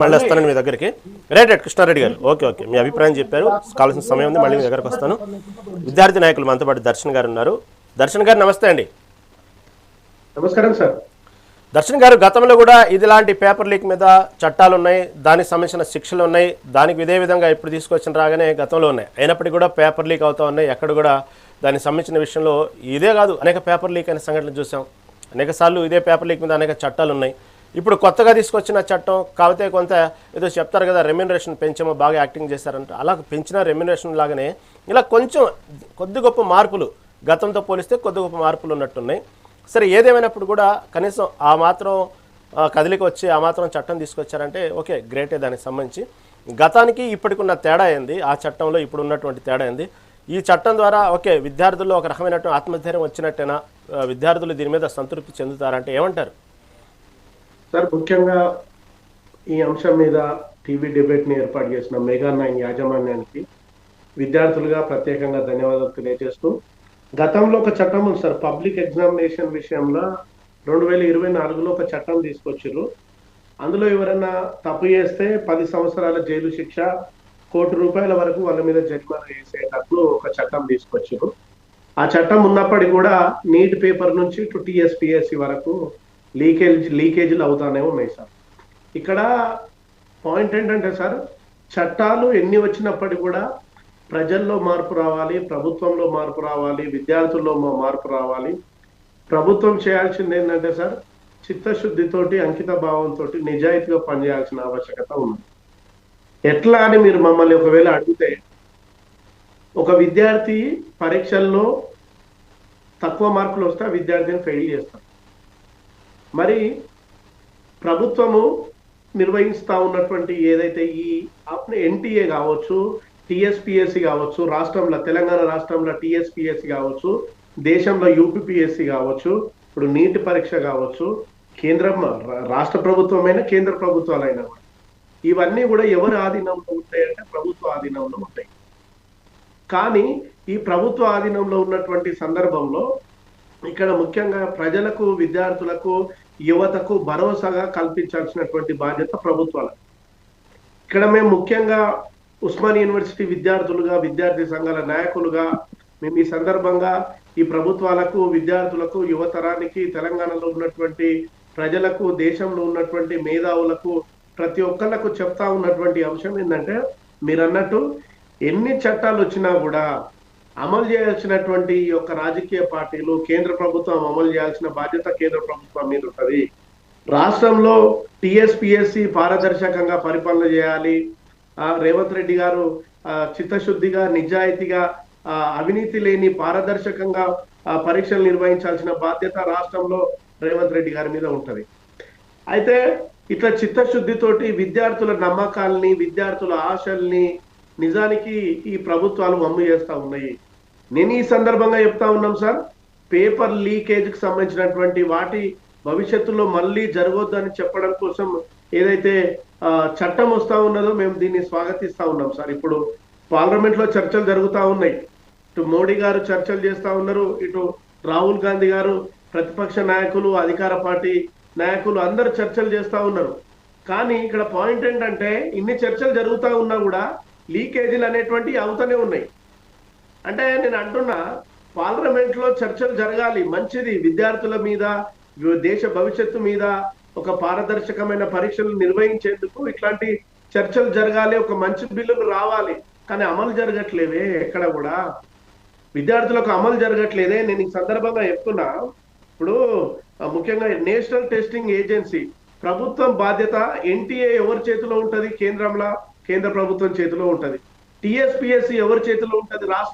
మళ్ళీ వస్తాను మీ దగ్గరికి. రైట్ కృష్ణారెడ్డి గారు, ఓకే ఓకే, మీ అభిప్రాయం చెప్పారు. కావాల్సిన సమయం ఉంది, మళ్ళీ మీ దగ్గరకు వస్తాను. విద్యార్థి నాయకులు మనతో పాటు దర్శన్ గారు ఉన్నారు. దర్శన్ గారు నమస్తే అండి. నమస్కారం సార్. దర్శన్ గారు, గతంలో కూడా ఇదిలాంటి పేపర్ లీక్ మీద చట్టాలు ఉన్నాయి, దానికి సంబంధించిన శిక్షలు ఉన్నాయి, దానికి ఇదే విధంగా ఇప్పుడు తీసుకొచ్చిన రాగానే గతంలో ఉన్నాయి. అయినప్పటికీ కూడా పేపర్ లీక్ అవుతూ ఉన్నాయి. ఎక్కడ కూడా దానికి సంబంధించిన విషయంలో ఇదే కాదు, అనేక పేపర్ లీక్ అయిన సంఘటనలు చూసాం. అనేక సార్లు ఇదే పేపర్ లీక్ మీద అనేక చట్టాలు ఉన్నాయి. ఇప్పుడు కొత్తగా తీసుకొచ్చిన చట్టం కాకపోతే కొంత ఏదో చెప్తారు కదా, రెమ్యూనరేషన్ పెంచామో, బాగా యాక్టింగ్ చేశారంట. అలా పెంచిన రెమ్యూనరేషన్ లాగానే ఇలా కొంచెం కొద్ది గొప్ప మార్పులు గతంతో పోలిస్తే కొద్ది గొప్ప మార్పులు ఉన్నట్టున్నాయి. సరే, ఏదేమైనప్పుడు కూడా కనీసం ఆ మాత్రం కదిలికి వచ్చి ఆ మాత్రం చట్టం తీసుకొచ్చారంటే ఓకే, గ్రేటే. దానికి సంబంధించి గతానికి ఇప్పటికున్న తేడా ఏంది, ఆ చట్టంలో ఇప్పుడు ఉన్నటువంటి తేడా ఏంది, ఈ చట్టం ద్వారా ఓకే విద్యార్థుల్లో ఒక రకమైనటువంటి ఆత్మధైర్యం వచ్చినట్టేనా, విద్యార్థులు దీని మీద సంతృప్తి చెందుతారంటే ఏమంటారు? సార్, ముఖ్యంగా ఈ అంశం మీద టీవీ డిబేట్ని ఏర్పాటు చేసిన మెగా 9 యాజమాన్యానికి విద్యార్థులుగా ప్రత్యేకంగా ధన్యవాదాలు తెలియజేస్తూ, గతంలో ఒక చట్టం ఉంది సార్, పబ్లిక్ ఎగ్జామినేషన్ విషయంలో 2024లో ఒక చట్టం తీసుకొచ్చారు. అందులో ఎవరైనా తప్పు చేస్తే 10 సంవత్సరాల జైలు శిక్ష, ₹1,00,00,000 వరకు వాళ్ళ మీద జరిమానా వేసేటట్లు ఒక చట్టం తీసుకొచ్చారు. ఆ చట్టం ఉన్నప్పటికీ కూడా నీట్ పేపర్ నుంచి టు టీఎస్పీఎస్సీ వరకు లీకేజీలు అవుతానే ఉన్నాయి సార్. ఇక్కడ పాయింట్ ఏంటంటే సార్, చట్టాలు ఎన్ని వచ్చినప్పటికీ కూడా ప్రజల్లో మార్పు రావాలి, ప్రభుత్వంలో మార్పు రావాలి, విద్యార్థుల్లో మార్పు రావాలి. ప్రభుత్వం చేయాల్సింది ఏంటంటే సార్, చిత్తశుద్ధితోటి, అంకిత భావంతో నిజాయితీగా పనిచేయాల్సిన ఆవశ్యకత ఉంది. ఎట్లా అని మీరు మమ్మల్ని ఒకవేళ అడిగితే, ఒక విద్యార్థి పరీక్షల్లో తక్కువ మార్కులు వస్తే ఆ విద్యార్థిని ఫెయిల్ చేస్తారు. మరి ప్రభుత్వము నిర్వహిస్తూ ఉన్నటువంటి ఏదైతే ఈ ఎన్టీఏ కావచ్చు, టీఎస్పీఎస్సీ కావచ్చు, రాష్ట్రంలో తెలంగాణ రాష్ట్రంలో టీఎస్పీఎస్సీ కావచ్చు, దేశంలో యూపీపీఎస్సీ కావచ్చు, ఇప్పుడు నీట్ పరీక్ష కావచ్చు, రాష్ట్ర ప్రభుత్వమైన కేంద్ర ప్రభుత్వాలైనా కూడా ఇవన్నీ కూడా ఎవరి ఆధీనంలో ఉంటాయంటే ప్రభుత్వ ఆధీనంలో ఉంటాయి. కానీ ఈ ప్రభుత్వ ఆధీనంలో ఉన్నటువంటి సందర్భంలో ఇక్కడ ముఖ్యంగా ప్రజలకు, విద్యార్థులకు, యువతకు భరోసాగా కల్పించాల్సినటువంటి బాధ్యత ప్రభుత్వాలకు. ఇక్కడ మేము ముఖ్యంగా ఉస్మానియా యూనివర్సిటీ విద్యార్థులుగా, విద్యార్థి సంఘాల నాయకులుగా మేము ఈ సందర్భంగా ఈ ప్రభుత్వాలకు, విద్యార్థులకు, యువతరానికి, తెలంగాణలో ఉన్నటువంటి ప్రజలకు, దేశంలో ఉన్నటువంటి మేధావులకు, ప్రతి ఒక్కళ్ళకు చెప్తా ఉన్నటువంటి అంశం ఏంటంటే, మీరు అన్నట్టు ఎన్ని చట్టాలు వచ్చినా కూడా అమలు చేయాల్సినటువంటి ఈ యొక్క రాజకీయ పార్టీలు, కేంద్ర ప్రభుత్వం అమలు చేయాల్సిన బాధ్యత కేంద్ర ప్రభుత్వం మీద ఉంటుంది. రాష్ట్రంలో టీఎస్పీఎస్సీ పారదర్శకంగా పరిపాలన చేయాలి. రేవంత్ రెడ్డి గారు చిత్తశుద్ధిగా, నిజాయితీగా, అవినీతి లేని పారదర్శకంగా పరీక్షలు నిర్వహించాల్సిన బాధ్యత రాష్ట్రంలో రేవంత్ రెడ్డి గారి మీద ఉంటుంది. అయితే ఇట్లా చిత్తశుద్ధితోటి విద్యార్థుల నమ్మకాలని, విద్యార్థుల ఆశల్ని నిజానికి ఈ ప్రభుత్వాలు వమ్ము చేస్తూ ఉన్నాయి. నేను ఈ సందర్భంగా చెప్తా ఉన్నాం సార్, పేపర్ లీకేజ్కి సంబంధించినటువంటి వాటి భవిష్యత్తులో మళ్ళీ జరగొద్దని చెప్పడం కోసం ఏదైతే చట్టం వస్తూ ఉన్నదో మేము దీన్ని స్వాగతిస్తూ ఉన్నాం సార్. ఇప్పుడు పార్లమెంట్లో చర్చలు జరుగుతూ ఉన్నాయి. ఇటు మోడీ గారు చర్చలు చేస్తూ ఉన్నారు, ఇటు రాహుల్ గాంధీ గారు, ప్రతిపక్ష నాయకులు, అధికార పార్టీ నాయకులు అందరూ చర్చలు చేస్తూ ఉన్నారు. కానీ ఇక్కడ పాయింట్ ఏంటంటే, ఇన్ని చర్చలు జరుగుతూ ఉన్నా కూడా లీకేజీలు అనేటువంటి అవుతూనే ఉన్నాయి. అంటే నేను అంటున్నా, పార్లమెంట్లో చర్చలు జరగాలి, మంచిది. విద్యార్థుల మీద, దేశ భవిష్యత్తు మీద ఒక పారదర్శకమైన పరీక్షలు నిర్వహించేందుకు ఇట్లాంటి చర్చలు జరగాలి, ఒక మంచి బిల్లులు రావాలి. కానీ అమలు జరగట్లేవే, ఎక్కడ కూడా విద్యార్థులకు అమలు జరగట్లేదే. నేను ఈ సందర్భంగా చెప్తున్నా, ఇప్పుడు ముఖ్యంగా నేషనల్ టెస్టింగ్ ఏజెన్సీ ప్రభుత్వం బాధ్యత, ఎన్టీఏ ఎవరి చేతిలో ఉంటుంది? కేంద్ర ప్రభుత్వం చేతిలో ఉంటుంది. టీఎస్పీఎస్సీ ఎవరి చేతిలో ఉంటుంది? రాష్ట్ర